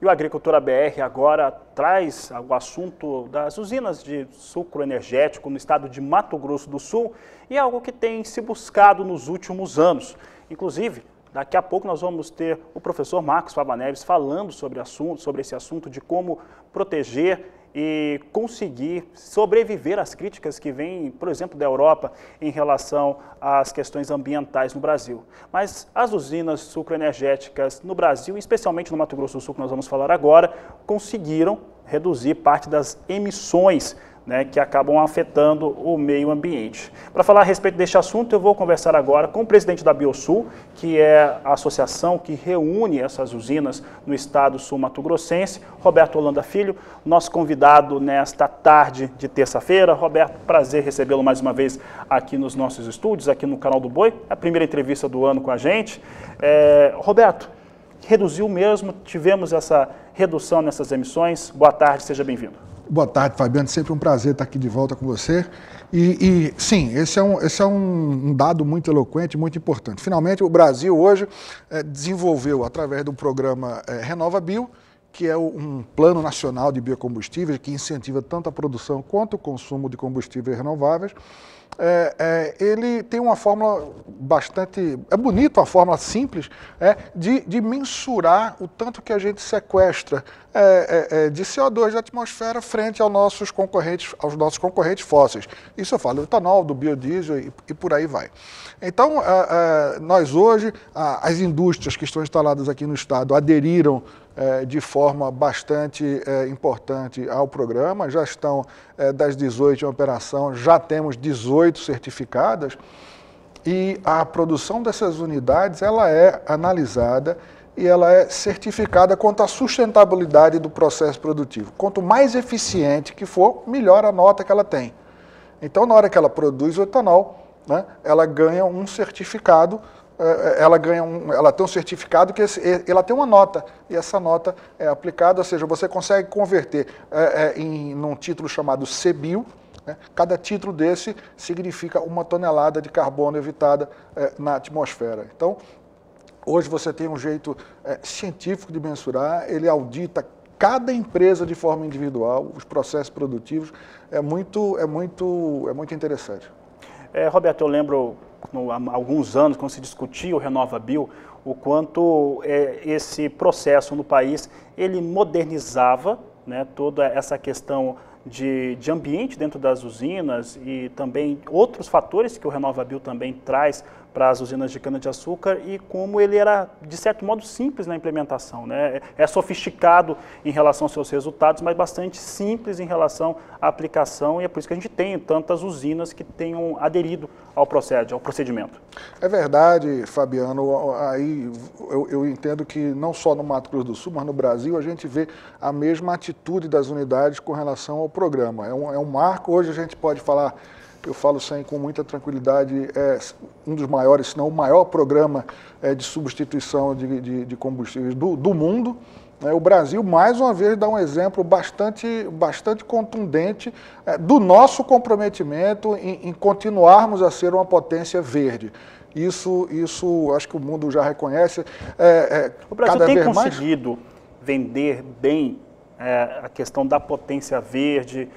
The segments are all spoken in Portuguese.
E o Agricultura BR agora traz o assunto das usinas de sucro energético no estado de Mato Grosso do Sul, e é algo que tem se buscado nos últimos anos. Inclusive, daqui a pouco nós vamos ter o professor Marcos Fava Neves falando sobre esse assunto de como proteger e conseguir sobreviver às críticas que vêm, por exemplo, da Europa em relação às questões ambientais no Brasil. Mas as usinas sucroenergéticas no Brasil, especialmente no Mato Grosso do Sul, que nós vamos falar agora, conseguiram reduzir parte das emissões, né, que acabam afetando o meio ambiente. Para falar a respeito deste assunto, eu vou conversar agora com o presidente da Biosul, que é a associação que reúne essas usinas no estado sul-mato-grossense, Roberto Holanda Filho, nosso convidado nesta tarde de terça-feira. Roberto, prazer recebê-lo mais uma vez aqui nos nossos estúdios, aqui no Canal do Boi, a primeira entrevista do ano com a gente. Roberto, reduziu mesmo, tivemos essa redução nessas emissões. Boa tarde, seja bem-vindo. Boa tarde, Fabiano. Sempre um prazer estar aqui de volta com você. Sim, esse é um dado muito eloquente, muito importante. Finalmente, o Brasil hoje desenvolveu, através do programa RenovaBio, que é um plano nacional de biocombustíveis que incentiva tanto a produção quanto o consumo de combustíveis renováveis. Ele tem uma fórmula bastante... É bonito, uma fórmula simples de mensurar o tanto que a gente sequestra de CO2 da atmosfera frente aos nossos concorrentes fósseis. Isso eu falo do etanol, do biodiesel e por aí vai. Então, nós hoje, as indústrias que estão instaladas aqui no estado aderiram de forma bastante importante ao programa, já estão das 18 em operação, já temos 18 certificadas, e a produção dessas unidades ela é analisada e ela é certificada quanto à sustentabilidade do processo produtivo. Quanto mais eficiente que for, melhor a nota que ela tem. Então, na hora que ela produz o etanol, né, ela ganha um certificado. Ela tem um certificado que ela tem uma nota, e essa nota é aplicada, ou seja, você consegue converter num título chamado CBio, né? Cada título desse significa 1 tonelada de carbono evitada na atmosfera. Então, hoje você tem um jeito científico de mensurar, ele audita cada empresa de forma individual, os processos produtivos, é muito interessante. Roberto, eu lembro há alguns anos, quando se discutia o RenovaBio, o quanto esse processo no país, ele modernizava, né, toda essa questão de ambiente dentro das usinas e também outros fatores que o RenovaBio também traz para as usinas de cana-de-açúcar, e como ele era, de certo modo, simples na implementação, né? É sofisticado em relação aos seus resultados, mas bastante simples em relação à aplicação, e é por isso que a gente tem tantas usinas que tenham aderido ao procedimento. É verdade, Fabiano. Aí eu entendo que não só no Mato Grosso do Sul, mas no Brasil a gente vê a mesma atitude das unidades com relação ao programa. É um marco. Hoje a gente pode falar, eu falo com muita tranquilidade, um dos maiores, se não o maior programa de substituição de combustíveis do mundo. O Brasil, mais uma vez, dá um exemplo bastante contundente do nosso comprometimento em continuarmos a ser uma potência verde. Isso acho que o mundo já reconhece. O Brasil tem conseguido vender bem a questão da potência verde,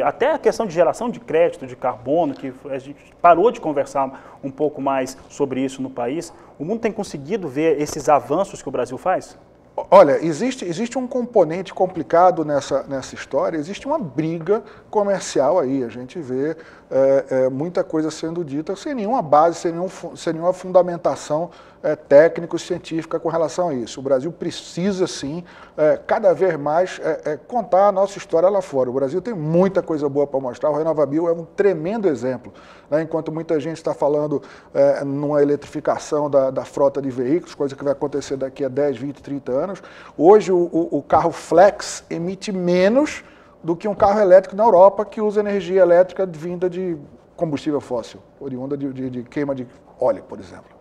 até a questão de geração de crédito de carbono, que a gente parou de conversar um pouco mais sobre isso no país. O mundo tem conseguido ver esses avanços que o Brasil faz? Olha, existe um componente complicado nessa história, existe uma briga comercial aí, a gente vê muita coisa sendo dita sem nenhuma base, sem nenhuma fundamentação técnico-científica com relação a isso. O Brasil precisa, sim, cada vez mais contar a nossa história lá fora. O Brasil tem muita coisa boa para mostrar, o RenovaBio é um tremendo exemplo, né? Enquanto muita gente está falando numa eletrificação da frota de veículos, coisa que vai acontecer daqui a 10, 20, 30 anos, hoje o carro flex emite menos do que um carro elétrico na Europa que usa energia elétrica vinda de combustível fóssil, oriunda de queima de óleo, por exemplo.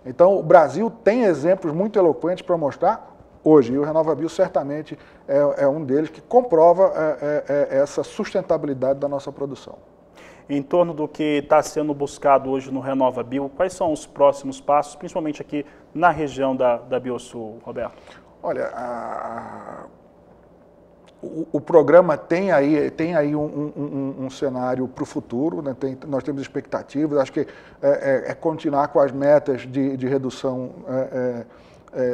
Então, o Brasil tem exemplos muito eloquentes para mostrar hoje, e o RenovaBio certamente é um deles que comprova essa sustentabilidade da nossa produção. Em torno do que está sendo buscado hoje no RenovaBio, quais são os próximos passos, principalmente aqui na região da Biosul, Roberto? Olha, o programa tem aí um cenário para o futuro, né? Nós temos expectativas, acho que é continuar com as metas de redução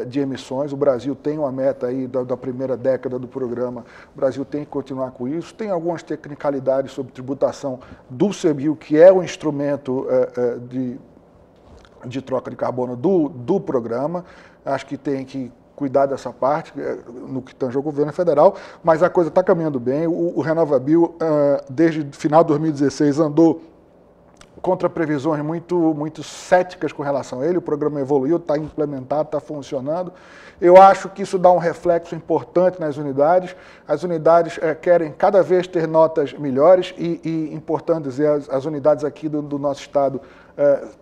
de emissões. O Brasil tem uma meta aí da primeira década do programa, o Brasil tem que continuar com isso. Tem algumas tecnicalidades sobre tributação do CBIO, que é o instrumento de troca de carbono do programa. Acho que tem que cuidar dessa parte, no que tange ao governo federal, mas a coisa está caminhando bem. O RenovaBio, desde o final de 2016, andou contra previsões muito céticas com relação a ele. O programa evoluiu, está implementado, está funcionando. Eu acho que isso dá um reflexo importante nas unidades. As unidades querem cada vez ter notas melhores e importante dizer, as unidades aqui do nosso estado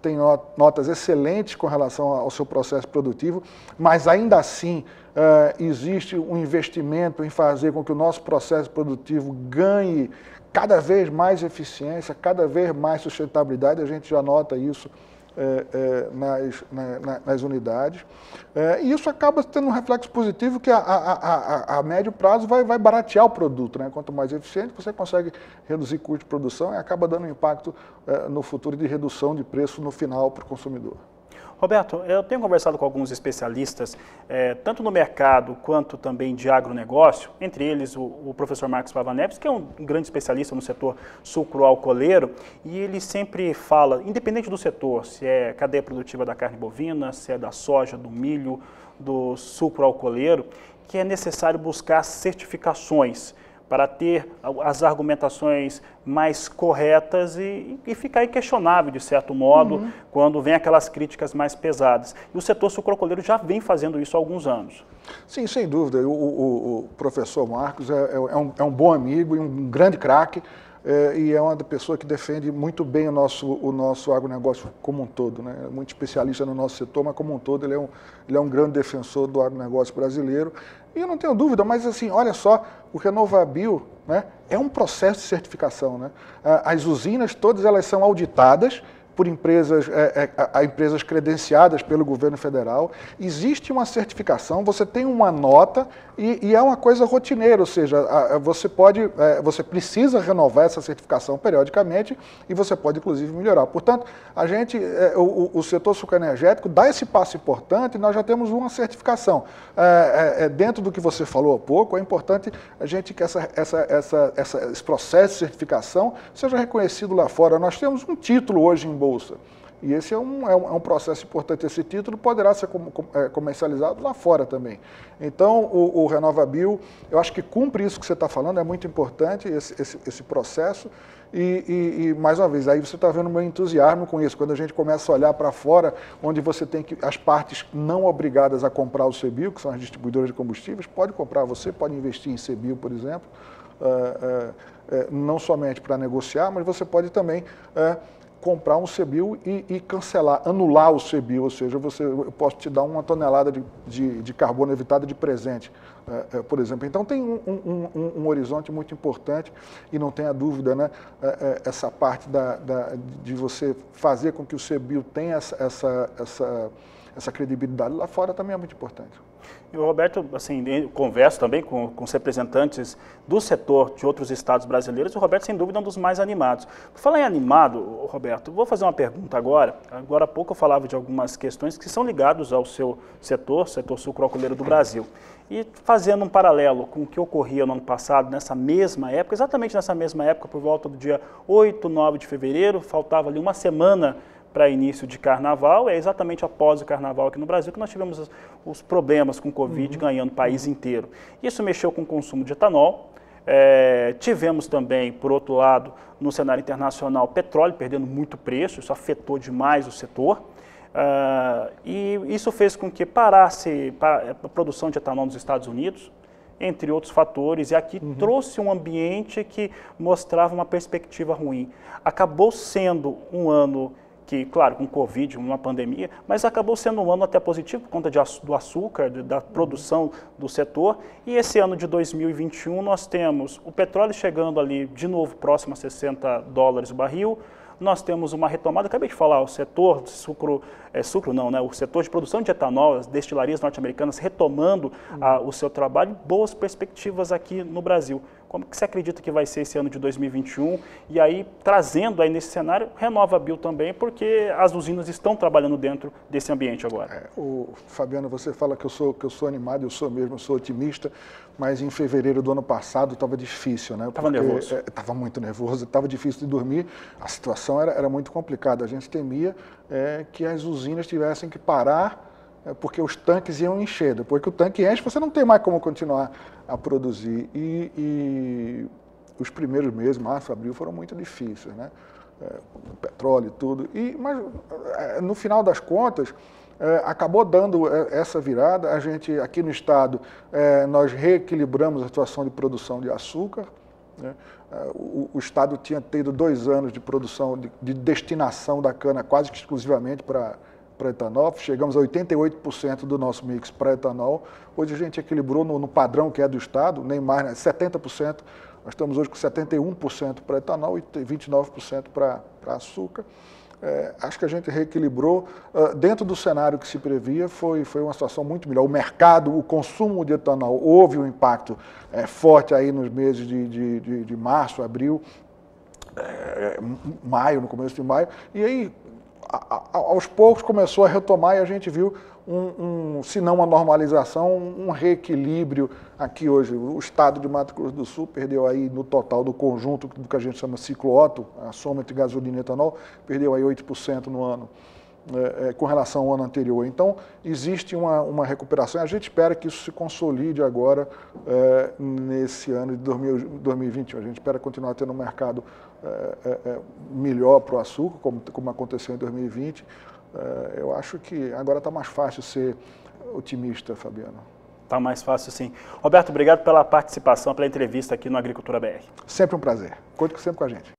têm notas excelentes com relação ao seu processo produtivo, mas ainda assim existe um investimento em fazer com que o nosso processo produtivo ganhe cada vez mais eficiência, cada vez mais sustentabilidade. A gente já nota isso nas unidades. E isso acaba tendo um reflexo positivo que a médio prazo vai baratear o produto, né? Quanto mais eficiente, você consegue reduzir custo de produção e acaba dando um impacto no futuro de redução de preço no final para o consumidor. Roberto, eu tenho conversado com alguns especialistas, tanto no mercado quanto também de agronegócio, entre eles o professor Marcos Pavaneves, que é um grande especialista no setor sucroalcooleiro, e ele sempre fala, independente do setor, se é cadeia produtiva da carne bovina, se é da soja, do milho, do sucroalcooleiro, que é necessário buscar certificações para ter as argumentações mais corretas e ficar inquestionável, de certo modo, quando vem aquelas críticas mais pesadas. E o setor sucroalcooleiro já vem fazendo isso há alguns anos. Sim, sem dúvida. O professor Marcos é um bom amigo e um grande craque, e é uma pessoa que defende muito bem o nosso agronegócio como um todo, né? Muito especialista no nosso setor, mas como um todo ele é um grande defensor do agronegócio brasileiro. E eu não tenho dúvida, mas assim, olha só, o RenovaBio, né, é um processo de certificação, né? As usinas todas elas são auditadas por empresas credenciadas pelo governo federal. Existe uma certificação, você tem uma nota e é uma coisa rotineira, ou seja, você precisa renovar essa certificação periodicamente e você pode, inclusive, melhorar. Portanto, o setor sucroenergético dá esse passo importante e nós já temos uma certificação. Dentro do que você falou há pouco, é importante a gente que esse processo de certificação seja reconhecido lá fora. Nós temos um título hoje em bolsa. E esse é um processo importante. Esse título poderá ser comercializado lá fora também. Então, o RenovaBio, eu acho que cumpre isso que você está falando, é muito importante esse processo. E, mais uma vez, aí você está vendo o meu entusiasmo com isso. Quando a gente começa a olhar para fora, onde você tem as partes não obrigadas a comprar o CBIO, que são as distribuidoras de combustíveis, pode comprar, você pode investir em CBIO, por exemplo, não somente para negociar, mas você pode também comprar um CBIO e cancelar, anular o CBIO, ou seja, eu posso te dar 1 tonelada de carbono evitado de presente, por exemplo. Então tem um horizonte muito importante e não tenha dúvida, né, essa parte de você fazer com que o CBIO tenha essa credibilidade lá fora também é muito importante. E o Roberto, assim, converso também com os representantes do setor de outros estados brasileiros, e o Roberto, sem dúvida, é um dos mais animados. Por falar em animado, Roberto, vou fazer uma pergunta agora. Agora há pouco eu falava de algumas questões que são ligadas ao seu setor sucroalcooleiro do Brasil. E fazendo um paralelo com o que ocorria no ano passado, nessa mesma época, exatamente nessa mesma época, por volta do dia 8, 9 de fevereiro, faltava ali uma semana para início de carnaval, é exatamente após o carnaval aqui no Brasil que nós tivemos os problemas com o Covid ganhando o país inteiro. Isso mexeu com o consumo de etanol, tivemos também, por outro lado, no cenário internacional, petróleo perdendo muito preço, isso afetou demais o setor, e isso fez com que parasse a produção de etanol nos Estados Unidos, entre outros fatores, e aqui trouxe um ambiente que mostrava uma perspectiva ruim. Acabou sendo um ano que, claro, com Covid, uma pandemia, mas acabou sendo um ano até positivo por conta do açúcar, da produção do setor. E esse ano de 2021 nós temos o petróleo chegando ali de novo próximo a $60 o barril, nós temos uma retomada, acabei de falar, o setor de sucro não, né? O setor de produção de etanol, as destilarias norte-americanas retomando o seu trabalho, boas perspectivas aqui no Brasil. Como que você acredita que vai ser esse ano de 2021? E aí, trazendo aí nesse cenário, RenovaBio também, porque as usinas estão trabalhando dentro desse ambiente agora. Fabiano, você fala que eu sou animado, eu sou mesmo, eu sou otimista, mas em fevereiro do ano passado estava difícil, né? Estava nervoso. Estava muito nervoso, estava difícil de dormir, a situação era muito complicada. A gente temia que as usinas tivessem que parar porque os tanques iam encher. Depois que o tanque enche, você não tem mais como continuar a produzir. E os primeiros meses, março, abril, foram muito difíceis, né? Petróleo e tudo. Mas no final das contas, acabou dando essa virada. A gente, aqui no estado, nós reequilibramos a situação de produção de açúcar, né? O estado tinha tido 2 anos de produção, de destinação da cana quase que exclusivamente para etanol, chegamos a 88% do nosso mix para etanol. Hoje a gente equilibrou no padrão que é do estado, nem mais, né? 70%. Nós estamos hoje com 71% para etanol e 29% para açúcar. Acho que a gente reequilibrou. Dentro do cenário que se previa, foi uma situação muito melhor. O mercado, o consumo de etanol, houve um impacto forte aí nos meses de março, abril, maio, no começo de maio, e aí aos poucos começou a retomar e a gente viu se não uma normalização, um reequilíbrio aqui hoje. O estado de Mato Grosso do Sul perdeu aí no total do conjunto do que a gente chama ciclo Otto, a soma entre gasolina e etanol, perdeu aí 8% no ano, com relação ao ano anterior. Então, existe uma recuperação e a gente espera que isso se consolide agora nesse ano de 2021. A gente espera continuar tendo um mercado melhor para o açúcar, como aconteceu em 2020. Eu acho que agora está mais fácil ser otimista, Fabiano. Está mais fácil, sim. Roberto, obrigado pela participação, pela entrevista aqui no Agricultura BR. Sempre um prazer. Conte sempre com a gente.